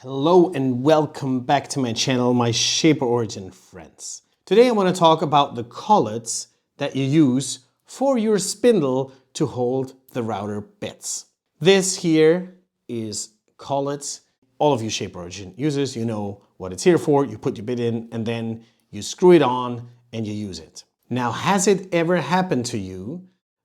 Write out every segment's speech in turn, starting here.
Hello and welcome back to my channel, my Shaper Origin friends. Today I want to talk about the collets that you use for your spindle to hold the router bits. This here is collet. All of you Shaper Origin users, you know what it's here for. You put your bit in and then you screw it on and you use it. Now, has it ever happened to you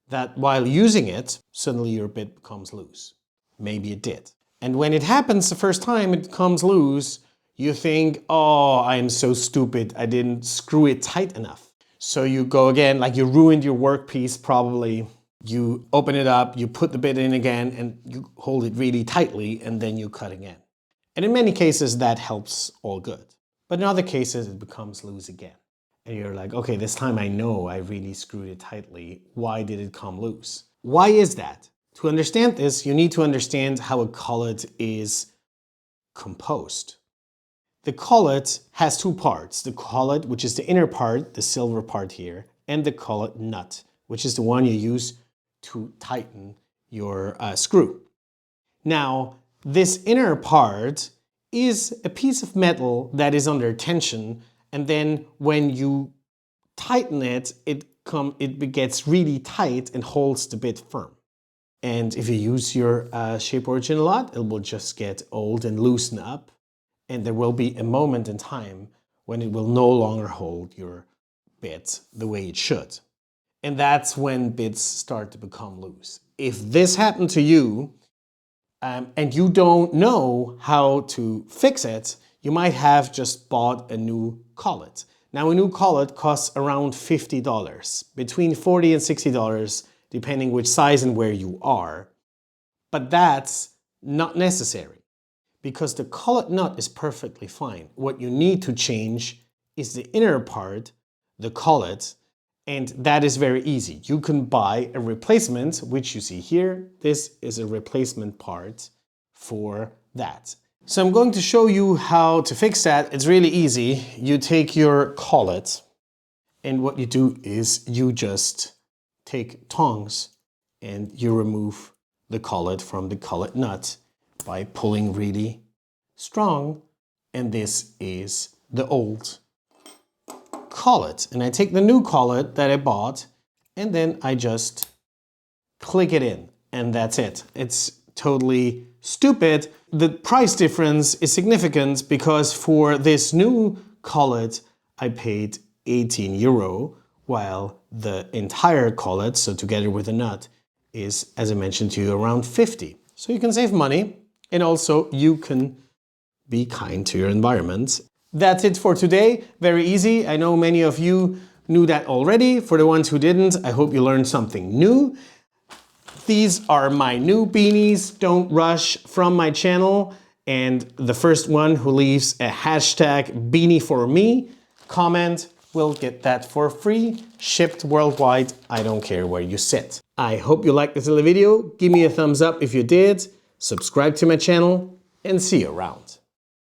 that while using it, suddenly your bit becomes loose? Maybe it did. And when it happens the first time it comes loose, you think, oh, I'm so stupid, I didn't screw it tight enough. So you go again, like you ruined your workpiece probably. You open it up, you put the bit in again, and you hold it really tightly, and then you cut again. And in many cases that helps all good. But in other cases it becomes loose again. And you're like, okay, this time I know I really screwed it tightly. Why did it come loose? Why is that? To understand this, you need to understand how a collet is composed. The collet has two parts. The collet, which is the inner part, the silver part here, and the collet nut, which is the one you use to tighten your screw. Now, this inner part is a piece of metal that is under tension, and then when you tighten it, it gets really tight and holds the bit firm. And if you use your Shaper Origin a lot, it will just get old and loosen up. And there will be a moment in time when it will no longer hold your bit the way it should. And that's when bits start to become loose. If this happened to you and you don't know how to fix it, you might have just bought a new collet. Now, a new collet costs around $50, between $40 and $60, depending which size and where you are. But that's not necessary because the collet nut is perfectly fine. What you need to change is the inner part, the collet, and that is very easy. You can buy a replacement, which you see here. This is a replacement part for that. So I'm going to show you how to fix that. It's really easy. You take your collet and what you do is you just take tongs and you remove the collet from the collet nut by pulling really strong. And this is the old collet. And I take the new collet that I bought and then I just click it in and that's it. It's totally stupid. The price difference is significant because for this new collet I paid 18 euro, while the entire collet, so together with the nut, is, as I mentioned to you, around 50. So you can save money and also you can be kind to your environment. That's it for today. Very easy. I know many of you knew that already. For the ones who didn't, I hope you learned something new. These are my new beanies. Don't rush from my channel. And the first one who leaves a hashtag beanie for me comment will get that for free, shipped worldwide. I don't care where you sit. I hope you liked this little video. Give me a thumbs up if you did. Subscribe to my channel and see you around.